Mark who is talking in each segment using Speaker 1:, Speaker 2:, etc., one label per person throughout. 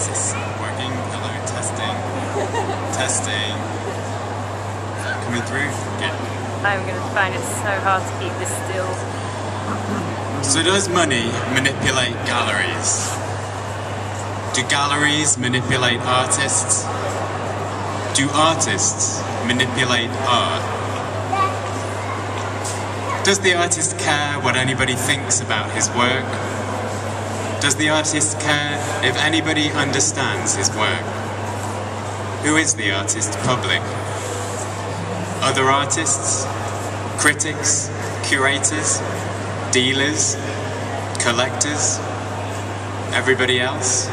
Speaker 1: Is this working? Hello, testing. Testing. Coming through? Good.
Speaker 2: I'm going to find it so hard to keep this still.
Speaker 1: So does money manipulate galleries? Do galleries manipulate artists? Do artists manipulate art? Does the artist care what anybody thinks about his work? Does the artist care if anybody understands his work? Who is the artist public? Other artists? Critics? Curators? Dealers? Collectors? Everybody else?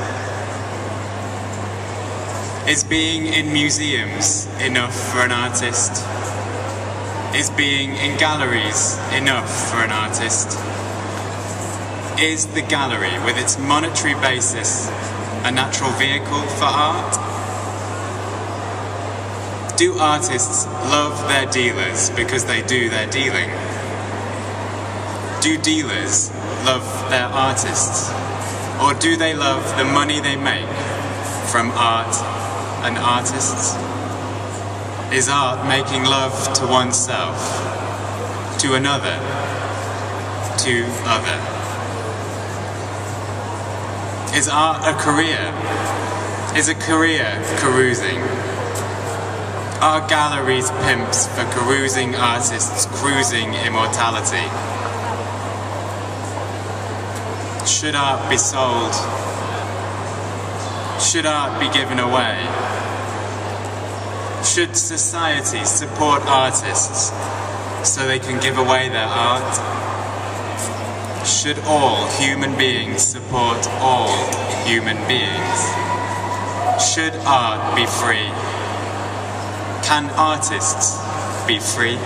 Speaker 1: Is being in museums enough for an artist? Is being in galleries enough for an artist? Is the gallery, with its monetary basis, a natural vehicle for art? Do artists love their dealers because they do their dealing? Do dealers love their artists? Or do they love the money they make from art and artists? Is art making love to oneself, to another, to other? Is art a career? Is a career carousing? Are galleries pimps for carousing artists cruising immortality? Should art be sold? Should art be given away? Should society support artists so they can give away their art? Should all human beings support all human beings? Should art be free? Can artists be free?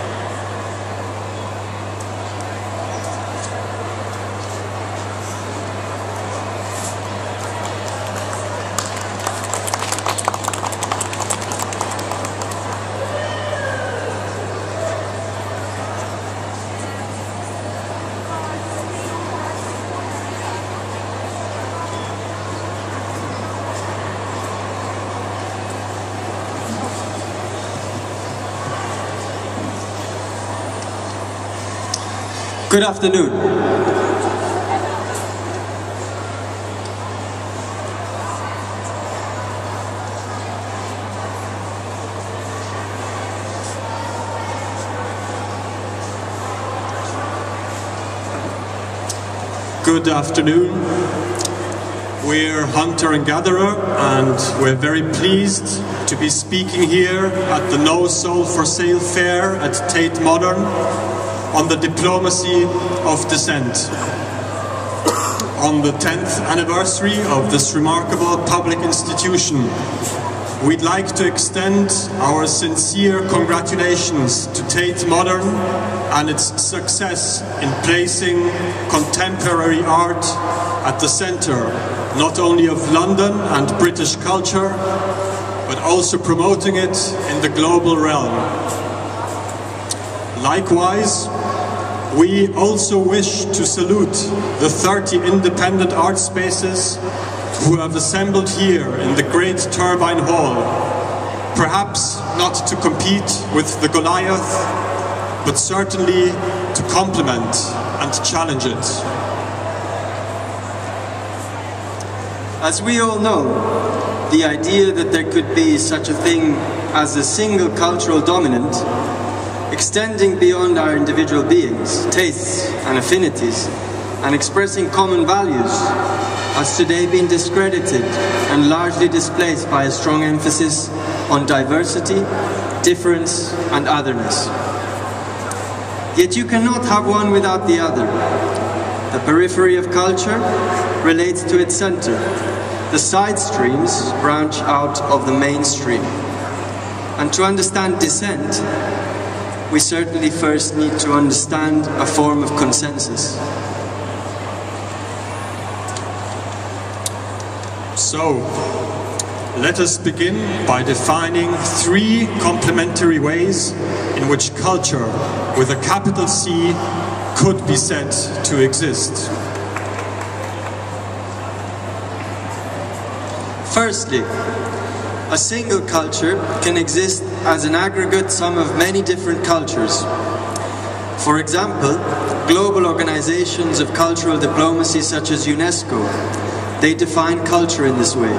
Speaker 3: Good afternoon.
Speaker 4: Good afternoon. We're Hunter and Gatherer, and we're very pleased to be speaking here at the No Soul for Sale Fair at Tate Modern on the diplomacy of dissent. On the 10th anniversary of this remarkable public institution, we'd like to extend our sincere congratulations to Tate Modern and its success in placing contemporary art at the centre not only of London and British culture, but also promoting it in the global realm. Likewise, we also wish to salute the 30 independent art spaces who have assembled here in the Great Turbine Hall, perhaps not to compete with the Goliath, but certainly to complement and challenge it.
Speaker 3: As we all know, the idea that there could be such a thing as a single cultural dominant extending beyond our individual beings, tastes and affinities, and expressing common values, has today been discredited and largely displaced by a strong emphasis on diversity, difference and otherness. Yet you cannot have one without the other. The periphery of culture relates to its center. The side streams branch out of the mainstream. And to understand dissent, we certainly first need to understand a form of consensus.
Speaker 4: So, let us begin by defining 3 complementary ways in which culture, with a capital C, could be said to exist.
Speaker 3: Firstly, a single culture can exist as an aggregate sum of many different cultures. For example, global organizations of cultural diplomacy such as UNESCO, they define culture in this way.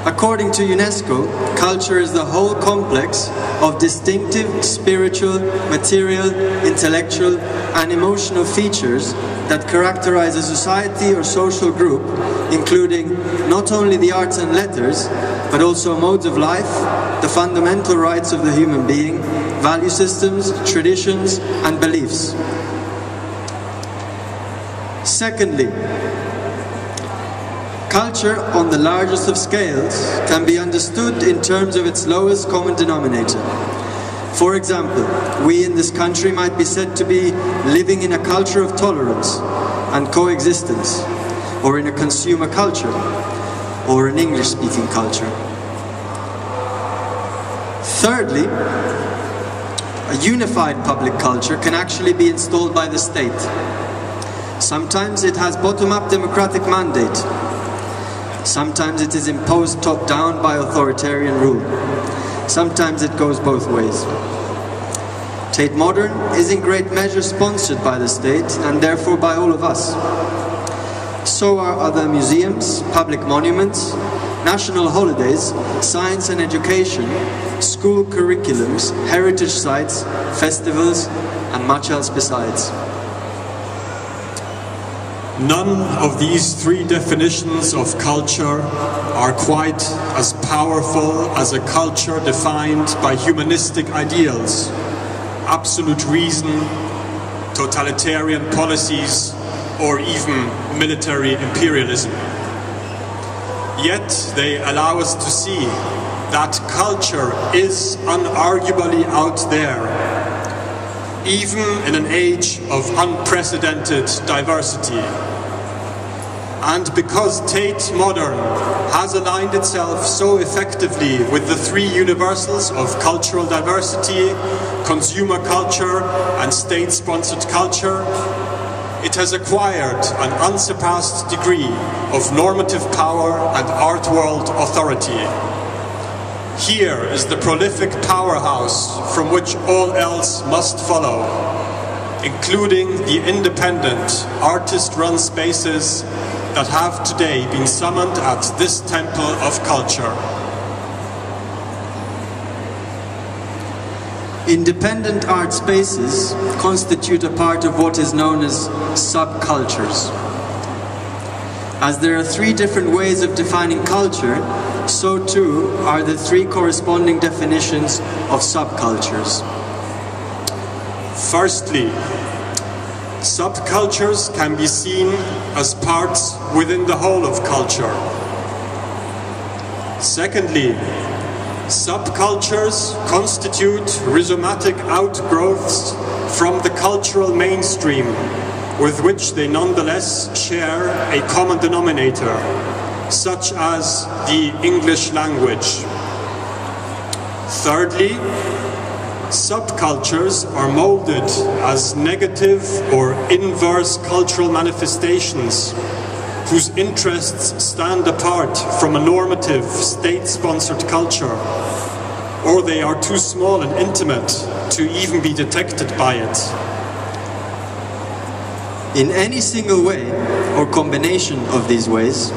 Speaker 3: According to UNESCO, culture is the whole complex of distinctive spiritual, material, intellectual, and emotional features that characterize a society or social group, including not only the arts and letters, but also modes of life, the fundamental rights of the human being, value systems, traditions, and beliefs. Secondly, culture on the largest of scales can be understood in terms of its lowest common denominator. For example, we in this country might be said to be living in a culture of tolerance and coexistence, or in a consumer culture, or an English-speaking culture. Thirdly, a unified public culture can actually be installed by the state. Sometimes it has bottom-up democratic mandate. Sometimes it is imposed top-down by authoritarian rule. Sometimes it goes both ways. Tate Modern is in great measure sponsored by the state and therefore by all of us. So are other museums, public monuments, national holidays, science and education, school curriculums, heritage sites, festivals, and much else besides.
Speaker 4: None of these three definitions of culture are quite as powerful as a culture defined by humanistic ideals, absolute reason, totalitarian policies, or even military imperialism. Yet they allow us to see that culture is unarguably out there, even in an age of unprecedented diversity. And because Tate Modern has aligned itself so effectively with the three universals of cultural diversity, consumer culture, and state-sponsored culture, it has acquired an unsurpassed degree of normative power and art world authority. Here is the prolific powerhouse from which all else must follow, including the independent, artist-run spaces that have today been summoned at this temple of culture.
Speaker 3: Independent art spaces constitute a part of what is known as subcultures. As there are three different ways of defining culture, so too are the three corresponding definitions of subcultures.
Speaker 4: Firstly, subcultures can be seen as parts within the whole of culture. Secondly, subcultures constitute rhizomatic outgrowths from the cultural mainstream, with which they nonetheless share a common denominator, such as the English language. Thirdly, subcultures are molded as negative or inverse cultural manifestations whose interests stand apart from a normative, state-sponsored culture, or they are too small and intimate to even be detected by it.
Speaker 3: In any single way, or combination of these ways,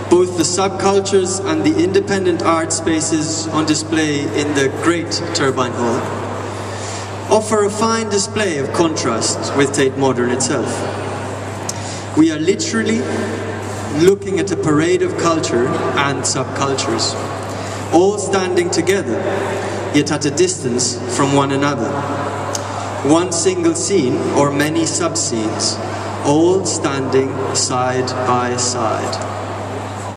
Speaker 3: both the subcultures and the independent art spaces on display in the Great Turbine Hall offer a fine display of contrast with Tate Modern itself. We are literally looking at a parade of culture and subcultures, all standing together, yet at a distance from one another. One single scene or many sub-scenes, all standing side by side.